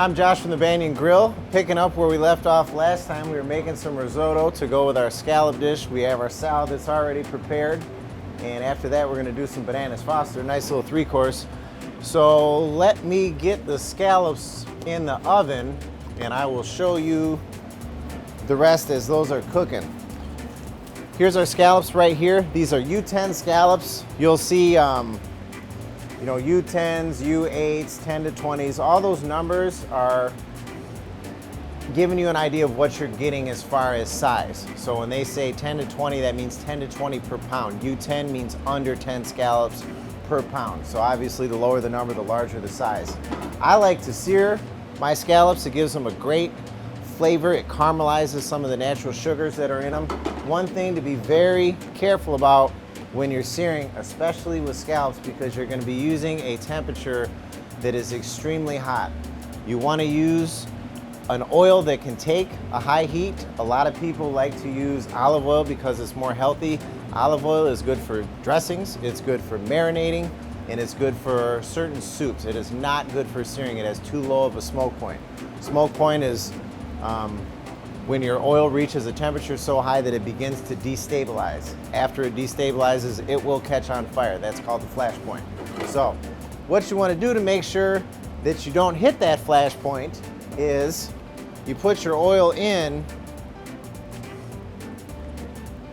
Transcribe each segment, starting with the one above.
I'm Josh from the Banyan Grill, picking up where we left off last time. We were making some risotto to go with our scallop dish. We have our salad that's already prepared, and after that we're going to do some bananas Foster, nice little 3-course. So let me get the scallops in the oven and I will show you the rest as those are cooking. Here's our scallops right here. These are U10 scallops. You'll see U10s, U8s, 10 to 20s, all those numbers are giving you an idea of what you're getting as far as size. So when they say 10 to 20, that means 10 to 20 per pound. U10 means under 10 scallops per pound. So obviously the lower the number, the larger the size. I like to sear my scallops. It gives them a great flavor. It caramelizes some of the natural sugars that are in them. One thing to be very careful about when you're searing, especially with scallops, because you're going to be using a temperature that is extremely hot. You want to use an oil that can take a high heat. A lot of people like to use olive oil because it's more healthy. Olive oil is good for dressings, it's good for marinating, and it's good for certain soups. It is not good for searing. It has too low of a smoke point. Smoke point is when your oil reaches a temperature so high that it begins to destabilize. After it destabilizes, it will catch on fire. That's called the flash point. So what you want to do to make sure that you don't hit that flash point is you put your oil in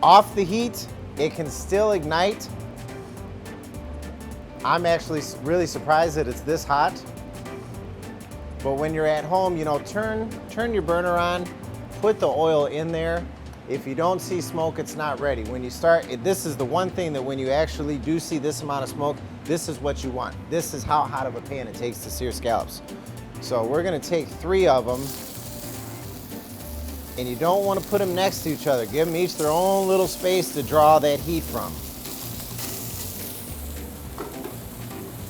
off the heat. It can still ignite. I'm actually really surprised that it's this hot. But when you're at home, turn your burner on, put the oil in there. If you don't see smoke, it's not ready. When you start, this is the one thing that when you actually do see this amount of smoke, this is what you want. This is how hot of a pan it takes to sear scallops. So we're gonna take 3 of them, and you don't want to put them next to each other. Give them each their own little space to draw that heat from.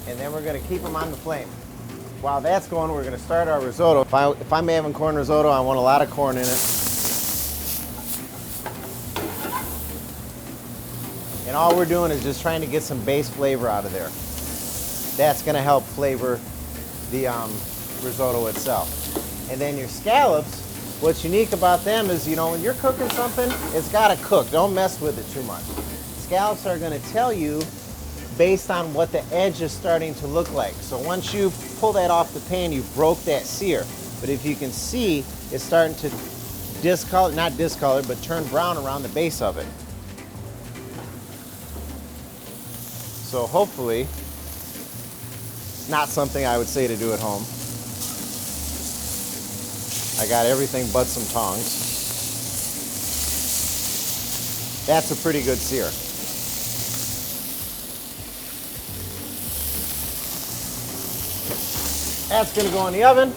And then we're gonna keep them on the flame. While that's going, we're going to start our risotto. If I'm having corn risotto, I want a lot of corn in it. And all we're doing is just trying to get some base flavor out of there. That's going to help flavor the risotto itself. And then your scallops, what's unique about them is, when you're cooking something, it's got to cook. Don't mess with it too much. Scallops are going to tell you based on what the edge is starting to look like. So once you pull that off the pan, you broke that sear. But if you can see, it's starting to not discolor, but turn brown around the base of it. So hopefully, not something I would say to do at home. I got everything but some tongs. That's a pretty good sear. That's gonna go in the oven.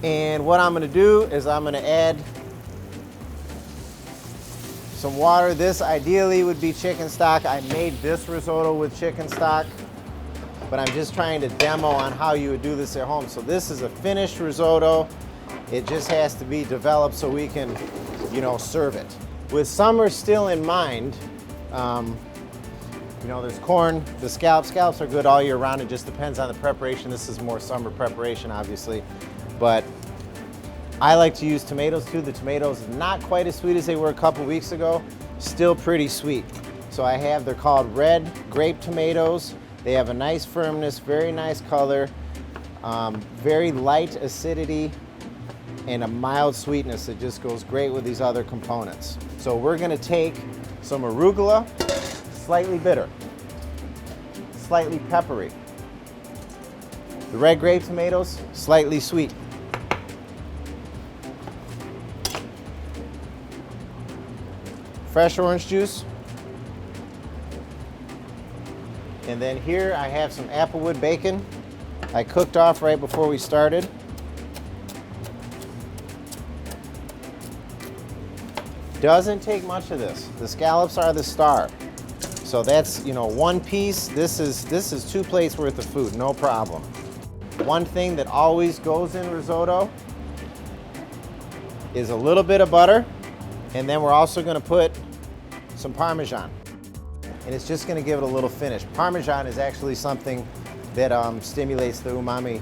And what I'm gonna do is I'm gonna add some water. This ideally would be chicken stock. I made this risotto with chicken stock, but I'm just trying to demo on how you would do this at home. So this is a finished risotto. It just has to be developed so we can, serve it. With summer still in mind, there's corn, the scallops. Scallops are good all year round. It just depends on the preparation. This is more summer preparation, obviously. But I like to use tomatoes too. The tomatoes not quite as sweet as they were a couple weeks ago. Still pretty sweet. So they're called red grape tomatoes. They have a nice firmness, very nice color, very light acidity, and a mild sweetness that just goes great with these other components. So we're gonna take some arugula, slightly bitter, slightly peppery. The red grape tomatoes, slightly sweet. Fresh orange juice. And then here I have some applewood bacon. I cooked off right before we started. Doesn't take much of this. The scallops are the star. So that's, one piece. This is 2 plates worth of food, no problem. One thing that always goes in risotto is a little bit of butter, and then we're also gonna put some Parmesan. And it's just gonna give it a little finish. Parmesan is actually something that stimulates the umami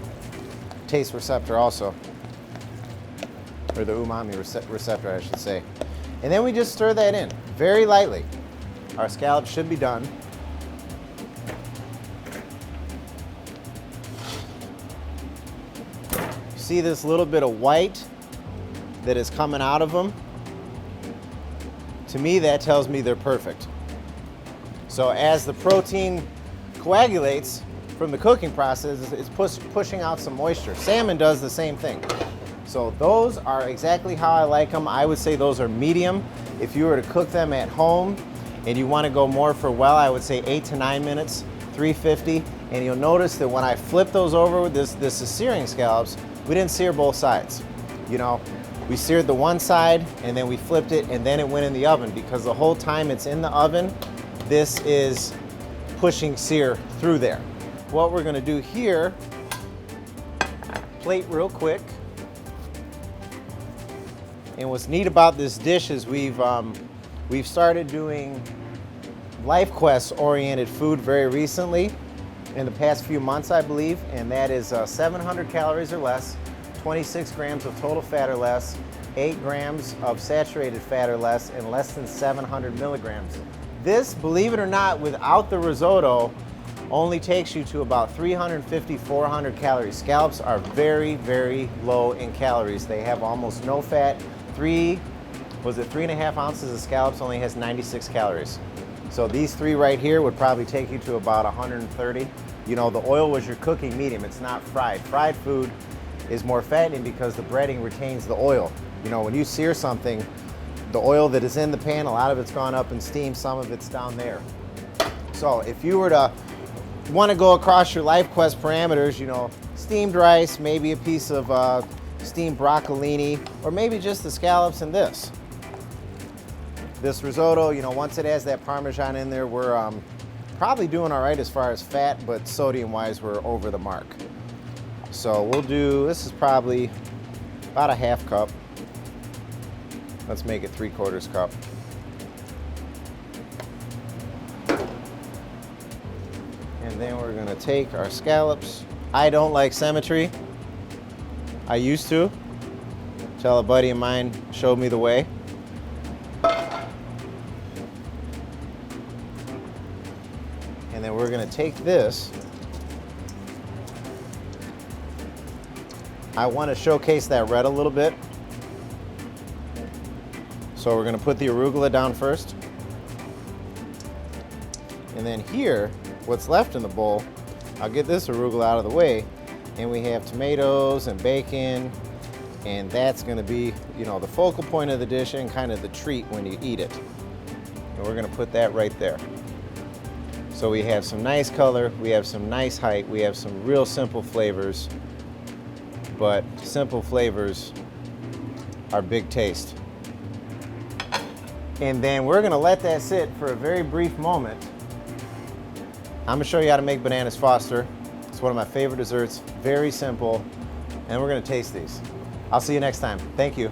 taste receptor also, or the umami receptor, I should say. And then we just stir that in very lightly. Our scallops should be done. See this little bit of white that is coming out of them? To me, that tells me they're perfect. So as the protein coagulates from the cooking process, it's pushing out some moisture. Salmon does the same thing. So those are exactly how I like them. I would say those are medium. If you were to cook them at home and you want to go more for well, I would say 8 to 9 minutes, 350. And you'll notice that when I flip those over with this is searing scallops, we didn't sear both sides. You know, we seared the one side and then we flipped it and then it went in the oven, because the whole time it's in the oven, this is pushing sear through there. What we're gonna do here, plate real quick. And what's neat about this dish is we've started doing LifeQuest oriented food very recently, in the past few months, I believe, and that is 700 calories or less, 26 grams of total fat or less, 8 grams of saturated fat or less, and less than 700 milligrams. This, believe it or not, without the risotto, only takes you to about 350, 400 calories. Scallops are very, very low in calories. They have almost no fat. 3.5 ounces of scallops only has 96 calories. So these three right here would probably take you to about 130. You know, the oil was your cooking medium. It's not fried. Fried food is more fattening because the breading retains the oil. You know, when you sear something, the oil that is in the pan, a lot of it's gone up in steam, some of it's down there. So if you were to want to go across your LifeQuest parameters, you know, steamed rice, maybe a piece of steamed broccolini, or maybe just the scallops and this. This risotto, you know, once it has that Parmesan in there, we're probably doing all right as far as fat, but sodium-wise, we're over the mark. So we'll do, this is probably about a half cup. Let's make it 3/4 cup. And then we're gonna take our scallops. I don't like symmetry. I used to, till a buddy of mine showed me the way. And then we're gonna take this. I wanna showcase that red a little bit. So we're gonna put the arugula down first. And then here, what's left in the bowl, I'll get this arugula out of the way, and we have tomatoes and bacon, and that's gonna be, you know, the focal point of the dish and kind of the treat when you eat it. And we're gonna put that right there. So we have some nice color, we have some nice height, we have some real simple flavors, but simple flavors are big taste. And then we're gonna let that sit for a very brief moment. I'm gonna show you how to make bananas Foster. It's one of my favorite desserts, very simple, and we're gonna taste these. I'll see you next time. Thank you.